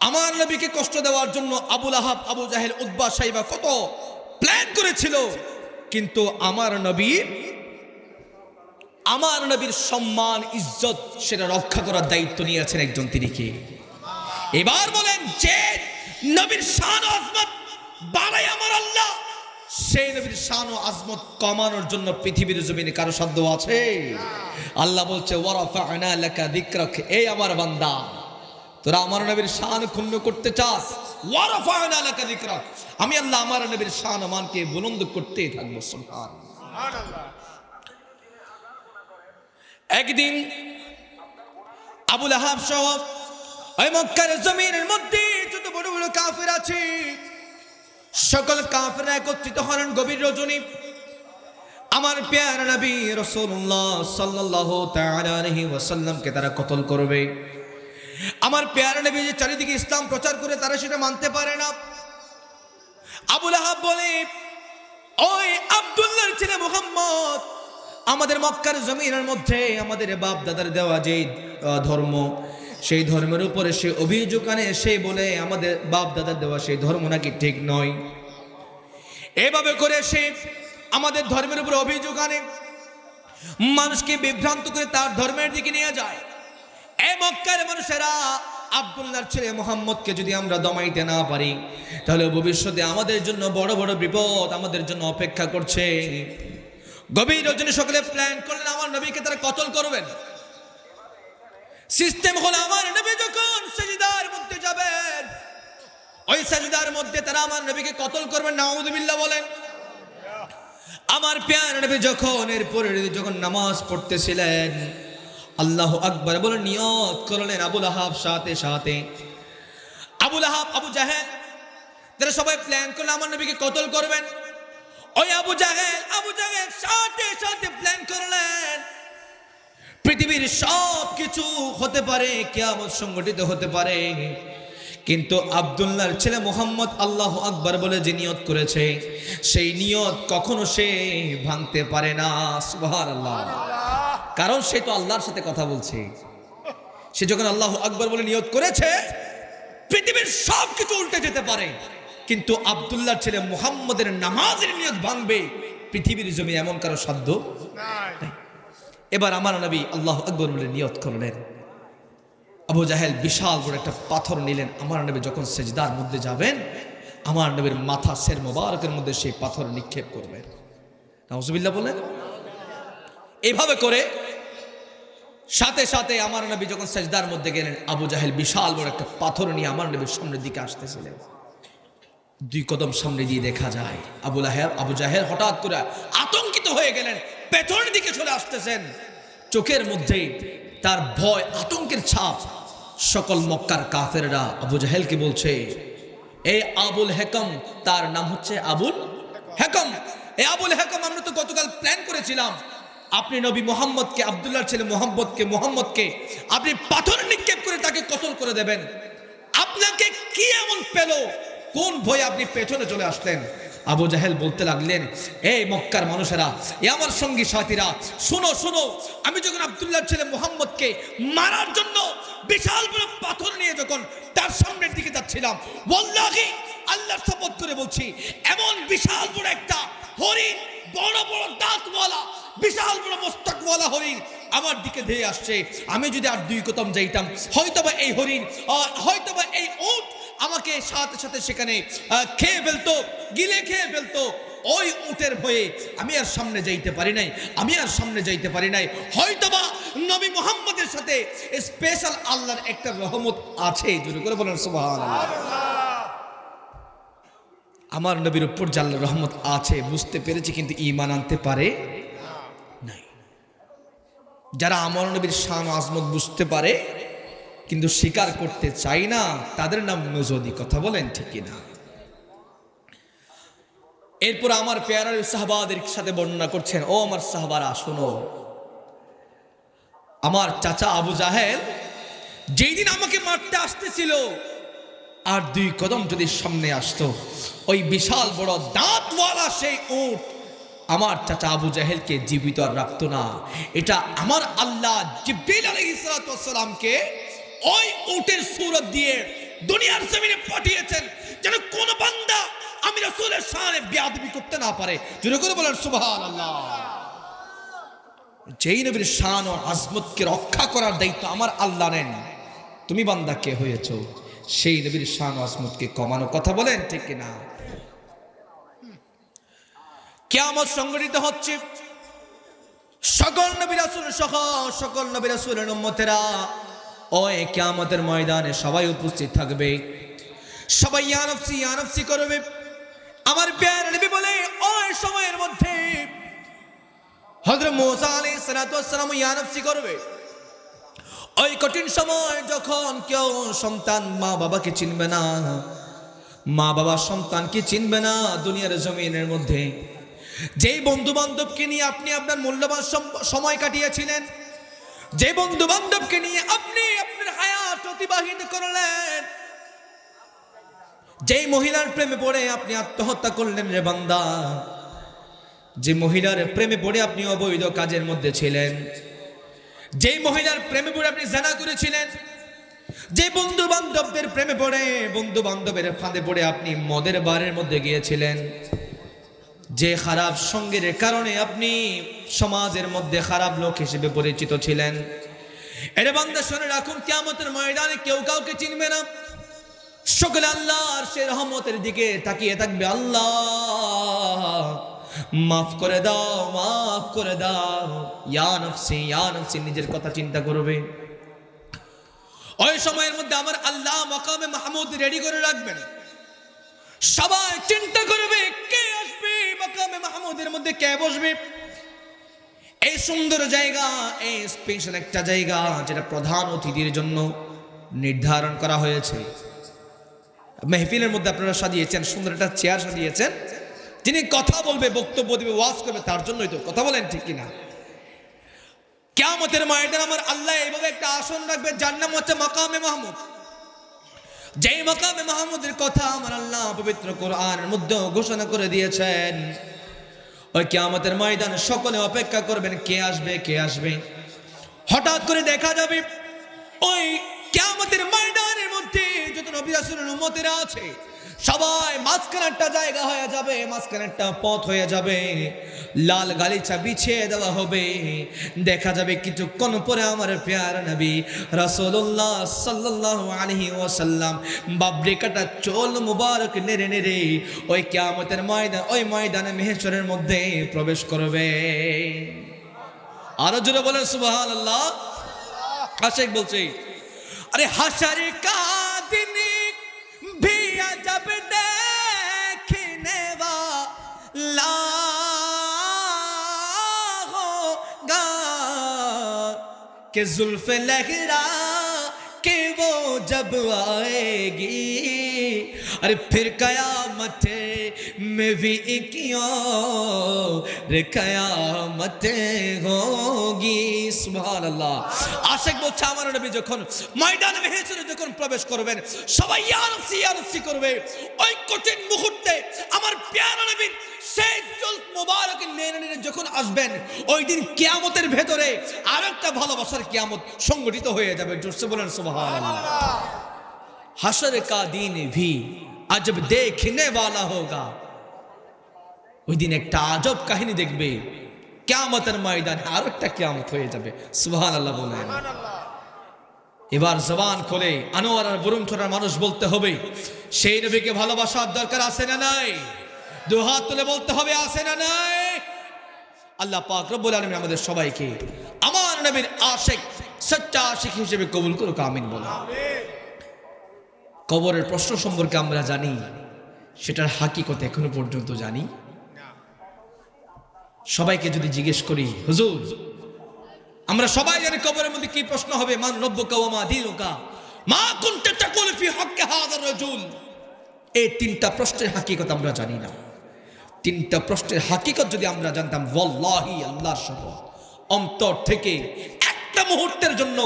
আমার নবীকে কষ্ট দেওয়ার জন্য আবু লাহাব, আবু জাহেল, উতবা, সাইবা কত প্ল্যান করেছিল, কিন্তু আমার নবীর সম্মান ইজ্জত সেটা রক্ষা করার দায়িত্ব নিয়েছেন একজন, তিনি কে? এবার বলেন, যে নবীর শান ও আজমত বাড়ায় আমার আল্লাহ, সেই নবীর শান ও আজমত কমানোর জন্য পৃথিবীর জমিনে কারো সাধ্য আছে? আল্লাহ বলছে ওয়ারাফা'না লাকা যিকরাক, এই আমার বান্দা, তোরা আমার নবীর শান ক্ষুণ্ণ করতে চাস, ওয়ারাফা'না লাকা যিকরাক, আমি আল্লাহ আমার নবীর শান ও মানকে বুলন্দ করতেই থাকবো। সুবহানাল্লাহ। একদিন আবু লাহাব সহ ওই মক্কার জমিনের মধ্যে যত বড় বড় কাফের আছে, সকল কাফেররা একত্রিত হলেন গভীর রজনী। আমার প্যারা নবী রাসূলুল্লাহ সাল্লাল্লাহু তাআলা আলাইহি ওয়াসাল্লামকে তারা কতল করবে। আমার প্যারা নবী যে চারিদিকে ইসলাম প্রচার করে, তারা সেটা মানতে পারে না। আবু লাহাব বলে, ওই আব্দুল্লাহর ছেলে মুহাম্মদ আমাদের মক্কার জমিনের মধ্যে আমাদের বাপ দাদার দেওয়া যে ধর্ম, সেই ধর্মের উপরে সে অভিযোগ আনে, সে বলে আমাদের বাপ দাদার দেওয়া সেই ধর্ম নাকি ঠিক নয়। এভাবে করে সে আমাদের ধর্মের উপর অভিযোগ আনে, মানুষকে বিভ্রান্ত করে তার ধর্মের দিকে নিয়ে যায়। এই মক্কার মানুষেরা আব্দুল্লাহর ছেলে মুহাম্মদকে যদি আমরা দমাইতে না পারি, তাহলে ভবিষ্যতে আমাদের জন্য বড় বড় বিপদ আমাদের জন্য অপেক্ষা করছে। গভীর রজনী সকলে প্ল্যান করলেন আমার নবীকে তারা কতল করবেন। সিস্টেম হলো, আমার নবী যখন সিজদার মধ্যে যাবেন, ওই সিজদার মধ্যে তারা আমার নবীকে কতল করবেন। নাউযুবিল্লাহ বলেন। আমার প্যারা নবী যখন এরপরে যখন নামাজ পড়তেছিলেন, আল্লাহু আকবার বলে নিয়ত করলেন। আবু লাহাব সাথে সাথে আবু লাহাব, আবু জাহেল, তারা সবাই প্ল্যান করলেন আমার নবীকে কতল করবেন। ওই আবু জাহেল সাথে সাথে প্ল্যান করলেন, পৃথিবীর সব কিছু হতে পারে, কিয়ামত সংগঠিত হতে পারে, কিন্তু আব্দুল্লাহর ছেলে মুহাম্মদ আল্লাহু আকবার বলে যে নিয়ত করেছে, সেই নিয়ত কখনো সে ভাঙতে পারে না। সুবহানাল্লাহ। কারণ সে তো আল্লাহর সাথে কথা বলছে। সে যখন আল্লাহু আকবার বলে নিয়ত করেছে, পৃথিবীর সব কিছু উল্টে যেতে পারে, কিন্তু আব্দুল্লাহর ছেলে মুহাম্মদের নামাজের নিয়ত ভাঙবে, পৃথিবীর জমি এমন কারো সাধ্য নাই। এবার আমার নবী আল্লাহু আকবার বলে নিয়ত করলেন। আবু জাহেল বিশাল বড় একটা পাথর নিলেন। আমার নবী যখন সিজদার মধ্যে যাবেন, আমার নবীর মাথা সের মোবারকের মধ্যে সেই পাথর নিক্ষেপ করবেন। নাউযুবিল্লাহ বলেন। এইভাবে করে সাথে সাথে আমার নবী যখন সিজদার মধ্যে গেলেন, আবু জাহেল বিশাল বড় একটা পাথর নিয়ে আমার নবীর সামনের দিকে আসতেছিলেন। দুই কদম সামনে দিয়ে দেখা যায় আবু জাহেল হঠাৎ করে আতঙ্কিত হয়ে গেলেন, পেছনের দিকে চলে আসতেছেন। চোখের মধ্যে তার ভয়, আতঙ্কের ছাপ। সকল মক্কার কাফেররা আবু জাহেলকে বলছে, এই আবুল হেকম, তার নাম হচ্ছে আবুল হেকম, এই আবুল হেকম, আমরা তো গতকাল প্ল্যান করেছিলাম আপনি নবী মুহাম্মদকে, আব্দুল্লাহর ছেলে মুহাম্মদকে আপনি পাথর নিক্ষেপ করে তাকে কতল করে দেবেন। আপনাকে কি এমন পেল, কোন ভয়ে আপনি পেছনে চলে আসলেন? আবু জাহেল বলতে লাগলেন, এই মক্কার মানুষেরা, এ আমার সঙ্গী সাথীরা, শোনো শোনো, আমি যখন আব্দুল্লাহর ছেলে মুহাম্মদকে মারার জন্য বিশাল বড় পাথর নিয়ে যখন তার সামনের দিকে যাচ্ছিলাম, ওয়াল্লাহি আল্লাহর শপথ করে বলছি, এমন বিশাল বড় একটা হরিণ, বড় বড় দাঁতওয়ালা, বিশাল বড় মস্তকওয়ালা হরিণ আমার দিকে ধেয়ে আসছে। আমি যদি আর দুই কদম যাইতাম, হয়তোবা এই হরিণ, হয়তোবা এই উট আমাকে সাথে সাথে সেখানে খেয়ে ফেলতো, গিলে খেয়ে ফেলতো। ওই উটের ভয়ে আমি আর সামনে যাইতে পারি নাই। হয়তোবা নবী মুহাম্মদের সাথে স্পেশাল আল্লাহর একটা রহমত আছে। জোরে করে বলেন সুবহানাল্লাহ। আমার নবীর উপর আল্লাহর রহমত আছে বুঝতে পেরেছি, কিন্তু ঈমান আনতে পারে নাই। যারা আমার নবীর শান ও আজমত বুঝতে পারে কিন্তু স্বীকার করতে চাই না, তাদের নাম নজদি। কথা বলেন ঠিক কিনা? এরপর আমার পেয়ারা সাহাবাদের সাথে বর্ণনা করছেন, ও আমার সাহাবারা শোনো, আমার চাচা আবু জাহেল যেই দিন আমাকে মারতে আসতেছিল, আর দুই কদম যদি সামনে আসতো, ওই বিশাল বড় দাঁতওয়ালা সেই উট আমার চাচা আবু জাহেলকে জীবিত আর রাখতো না। এটা আমার আল্লাহ জিবরিল আলাইহিস সালাতু ওয়াস সালামকে ওই উটের সূরত দিয়ে দুনিয়ার জমিনে পাঠিয়েছেন যেন কোন বান্দা আমি রাসূলের শানে বেয়াদবি করতে না পারে। জোরে করে বলেন সুবহানাল্লাহ। যেই নবীর শান ও আজমতকে রক্ষা করার দায়িত্ব আমার আল্লাহ নেন, তুমি বান্দা কে হয়েছো সেই নবীর শান ও আজমতকে কমানো। কথা বলেন ঠিক কিনা? কিয়ামত সংঘটিত হচ্ছে, সকল নবী রাসূল সহ সকল নবী রাসূলের উম্মতেরা ওই কিয়ামতের ময়দানে সবাই উপস্থিত থাকবে, সবাই ইয়া নফসি করবে। আমার প্যারা নবী বলে ওই সময়ের মধ্যে হযরত মুসা আলাইহিস সালাতু ওয়াস সালাম ইয়া নফসি করবে। ওই কঠিন সময় যখন কেউ সন্তান মা বাবাকে চিনবে না, মা বাবা সন্তানকে চিনবে না, দুনিয়ার জমিনের মধ্যে যেই বন্ধু বান্ধবকে নিয়ে আপনি আপনার মূল্যবান সময় কাটিয়েছিলেন, যে বন্ধু বান্ধবকে নিয়ে আপনি আপনার হায়াত অতিবাহিত করলেন, যেই মহিলার প্রেমে পড়ে আপনি আত্মহত্যা করলেন রে বান্দা, যে মহিলার প্রেমে পড়ে আপনি অবৈধ কাজের মধ্যে ছিলেন, যেই মহিলার প্রেমে পড়ে আপনি জিনা করেছিলেন, যে বন্ধু বান্ধবদের প্রেমে পড়ে বন্ধু বান্ধবের ফাঁদে পড়ে আপনি মদের বারের মধ্যে গিয়েছিলেন, যে খারাপ সঙ্গের কারণে আপনি সমাজের মধ্যে খারাপ লোক হিসেবে পরিচিত ছিলেন, এর বান্দা শুনে রাখুন, কিয়ামতের ময়দানে কেউ কাউকে চিনবে না। সকলে আল্লাহর সেই রহমতের দিকে তাকিয়ে থাকবে, আল্লাহ মাফ করে দাও, মাফ করে দাও। ইয়া নফসি নিজের কথা চিন্তা করবে। ওই সময়ের মধ্যে আমার আল্লাহ মাকামে মাহমুদ রেডি করে রাখবেন, সবাই চিন্তা করবে কে আসবে মাকামে মাহমুদের মধ্যে, কে বসবে। এই সুন্দর জায়গা, এই স্পেশাল একটা জায়গা যেটা প্রধান অতিথির জন্য নির্ধারণ করা হয়েছে। মেহফিলের মধ্যে আপনারা সাজিয়েছেন, সুন্দর একটা চেয়ার সাজিয়েছেন, যিনি কথা বলবে, বক্তব্য দিবে, ওয়াজ করবে, তার জন্যই তো। কথা বলেন ঠিক কিনা? কিয়ামতের ময়দানে আমার আল্লাহ এইভাবে একটা আসন রাখবে, যার নাম হচ্ছে মাকামে মাহমুদ। যেই মাকামে মাহমুদের কথা আমার আল্লাহ পবিত্র কোরআনের মধ্যে ঘোষণা করে দিয়েছেন। ওই কিয়ামতের ময়দানে সকলে অপেক্ষা করবেন কে আসবে, কে আসবে। হঠাৎ করে দেখা যাবে ওই কিয়ামতের ময়দানের মধ্যে যত নবী রাসূলের উম্মতেরা আছে সবাই মাঝখানে একটা জায়গা হয়ে যাবে, মাঝখানে একটা পথ হয়ে যাবে, লাল গালিচা বিছিয়ে দেওয়া হবে। দেখা যাবে কিছুক্ষণ পরে আমার প্যারা নবী রাসূলুল্লাহ সাল্লাল্লাহু আলাইহি ওয়াসাল্লাম বাবরি কাটা চুল মুবারক নেড়ে নেড়ে ওই কিয়ামতের ময়দান, ওই ময়দানে মাহশরের মধ্যে প্রবেশ করবে। আরো জোরে বলেন সুবহানাল্লাহ। আশিক বলছে, আরে হাশর কা দিন भी जब देखने वाला होगा कि जुल्फ लहरा के वो जब आएगी, अरे फिर कयामत में भी क्यों रे कयामत होगी। सुबहानाल्लाह। आशिक বলছে আমার নবী যখন ময়দানে মাহশরে যখন প্রবেশ করবেন সবাই ইয়া নফসি করবে। ওই কঠিন মুহূর্তে আমার প্যারা নবী সেই চুল মুবারক নেড়ে নেড়ে যখন আসবেন, ওই দিন কিয়ামতের ভেতরে আরেকটা ভালোবাসার কিয়ামত সংগঠিত হয়ে যাবে। জোরসে বলেন সুবহানাল্লাহ। হাশর কা দিন ভি আজব দেখনে वाला होगा। ওই দিন একটা আজব কাহিনী দেখবে, কিয়ামতের ময়দানে আরেকটা কিয়ামত হয়ে যাবে। সুবহানাল্লাহ বলেন। এবার জবান খুলে আনোয়ার আর বরুমছড়ার মানুষ বলতে হবে, সেই নবীকে ভালোবাসার দরকার আছে না নাই? দু হাত তুলে বলতে হবে, আছে না নাই? আল্লাহ পাক রব্বুল আলামিন আমাদের সবাইকে আমার নবীর আশিক, সচ্চা আশিক হিসেবে কবুল করুক, আমিন বলুন। কবরের প্রশ্ন সম্পর্কে আমরা জানি, সেটার হাকিকত এখনো পর্যন্ত জানি। সবাইকে যদি জিজ্ঞেস করি, হুজুর আমরা সবাই জানি কবরের মধ্যে কি প্রশ্ন হবে, মান রব্বুকা ওয়া মা দীনুকা মা কুনতা তাকুলু ফি হক্কি হাযার রাজুল। এই তিনটা প্রশ্নের হাকিকত আমরা জানি না। তিনটা প্রশ্নের হাকিকত যদি আমরা জানতাম, ওয়াল্লাহি আল্লাহর শপথ অন্তর থেকে একটা মুহূর্তের জন্য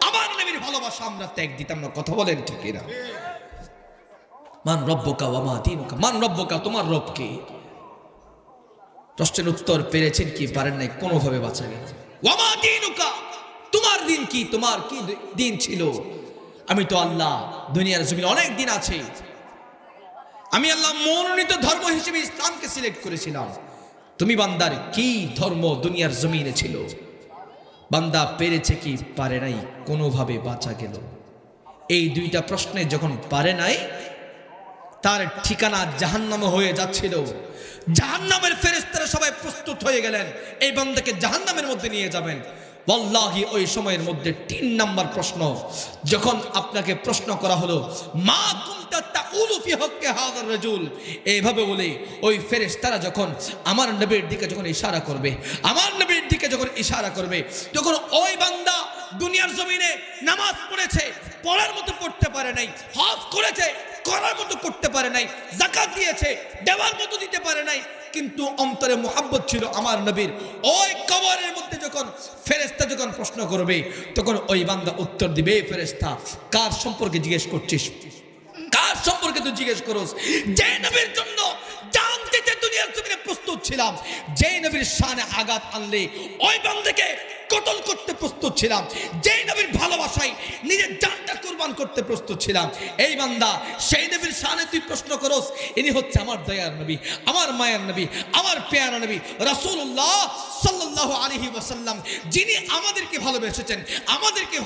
আমার নবীর ভালোবাসা আমরা ত্যাগ দিতাম না। কথা বলেন ঠিক না? মান রব্বুকা ওয়া মা দীনুকা, মান রব্বুকা তোমার রব কে? প্রশ্নের উত্তর পেরেছেন কি পারেন নাই, কোনোভাবে বাঁচা গেছে। ওয়া মা দীনুকা তোমার দিন কি, তোমার কি দিন ছিল? আমি তো আল্লাহ দুনিয়ার জমিনে অনেক দিন আছে, আমি আল্লাহ মনোনীত ধর্ম হিসেবে ইসলামকে সিলেক্ট করেছিলাম। তুমি বান্দার কি ধর্ম দুনিয়ার জমিনে ছিল? বান্দা পেরেছে কি পারে নাই? কোনোভাবে বাঁচা গেল। এই দুইটা প্রশ্নে যখন পারে নাই, তার ঠিকানা জাহান্নামে হয়ে যাচ্ছিল। জাহান্নামের ফেরেশতারা সবাই প্রস্তুত হয়ে গেলেন, এই বান্দাকে জাহান্নামের মধ্যে নিয়ে যাবেন। ওয়াল্লাহি ওই সময়ের মধ্যে 3 নাম্বার প্রশ্ন যখন আপনাকে প্রশ্ন করা হলো, মা কুনতা তাকুলু ফি হক্কি হাযার রাজুল, এইভাবে বলে ওই ফেরেশতারা যখন আমার নবীর দিকে যখন ইশারা করবে, আমার নবীর দিকে যখন ইশারা করবে, তখন ওই বান্দা দুনিয়ার জমিনে নামাজ পড়েছে, পড়ার মতো পড়তে পারে নাই, হজ করেছে, করার মতো করতে পারে নাই, যাকাত দিয়েছে, দেওয়ার মতো দিতে পারে নাই, কিন্তু অন্তরে মুহাব্বত ছিল আমার নবীর। ওই কবরের মধ্যে যখন ফেরেশতা যখন প্রশ্ন করবে, তখন ওই বান্দা উত্তর দিবে, ফেরেশতা কার সম্পর্কে জিজ্ঞেস করছিস? কার সম্পর্কে তুই জিজ্ঞেস করস? যে নবীর জন্য জান দিতে দুনিয়ার জমিনে প্রস্তুত ছিলাম, যে নবীর শানে আঘাত আনলে ওই বান্দাকে কতল করতে প্রস্তুত ছিলাম, যে নবীর ভালোবাসায় নিজের জানটা কুরবান করতে প্রস্তুত ছিলাম, এই বান্দা সেই নবীর শানে তুই প্রশ্ন করস। ইনি হচ্ছে আমার দয়ার নবী, আমার মায়ের নবী, আমার পেয়ারা নবী রাসূলুল্লাহ সাল্লাল্লাহু আলাইহি ওয়াসাল্লাম, যিনি আমাদেরকে ভালোবেসেছেন, আমাদেরকে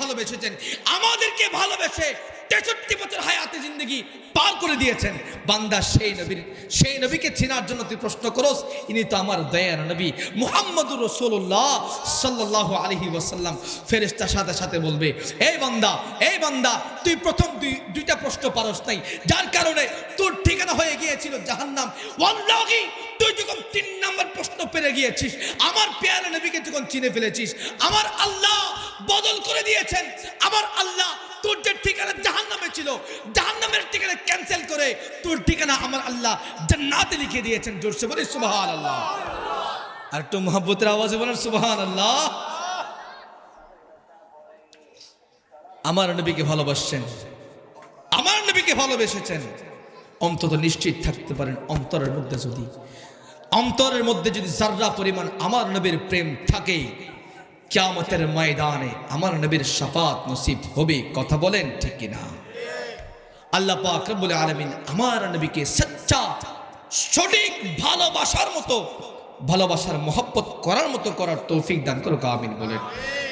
ভালোবেসে 63 বছর হায়াতে জিন্দেগি পার করে দিয়েছেন। বান্দা সেই নবীকে চেনার জন্য তুই প্রশ্ন করস। ইনি তো আমার দয়ার নবী মুহাম্মদুর রাসূলুল্লাহ সাল্লাল্লাহু আলাইহি ওয়াসাল্লাম। ফেরেশতার সাথে সাথে বলবে, এই বান্দা তুই প্রথম দুইটা প্রশ্ন পারস নাই, যার কারণে তোর ঠিকানা হয়ে গিয়েছিল জাহান্নাম। ওয়াল্লাহি তুই যখন 3 নাম্বার প্রশ্ন পেরে গিয়েছিস, আমার পেয়ারা নবীকে যখন চিনে ফেলেছিস, আমার আল্লাহ বদল করে দিয়েছেন। আমার আল্লাহ তোর যে ঠিকানা জাহান্নামে ছিল, জাহান্নামের ঠিকানা ক্যান্সেল করে তোর ঠিকানা আমার আল্লাহ জান্নাতে লিখে দিয়েছেন। জোরসে বলি সুবহানাল্লাহ। আর একটু মুহাব্বতের আওয়াজে বলেন সুবহানাল্লাহ। আমার নবীকে ভালোবাসছেন, আমার নবীকে ভালোবেসেছেন, অন্তত নিশ্চিত থাকতে পারেন অন্তরের মধ্যে যদি যাররা পরিমাণ আমার নবীর প্রেম থাকে, কিয়ামতের ময়দানে আমার নবীর শাফাত নসিব হবে। কথা বলেন ঠিক কিনা? আল্লাহ পাক রব্বুল আলামিন আমার নবীকে সচ্চা সঠিক ভালোবাসার মহব্বত করার মতো করার তৌফিক দান করুক, আমিন বলেন।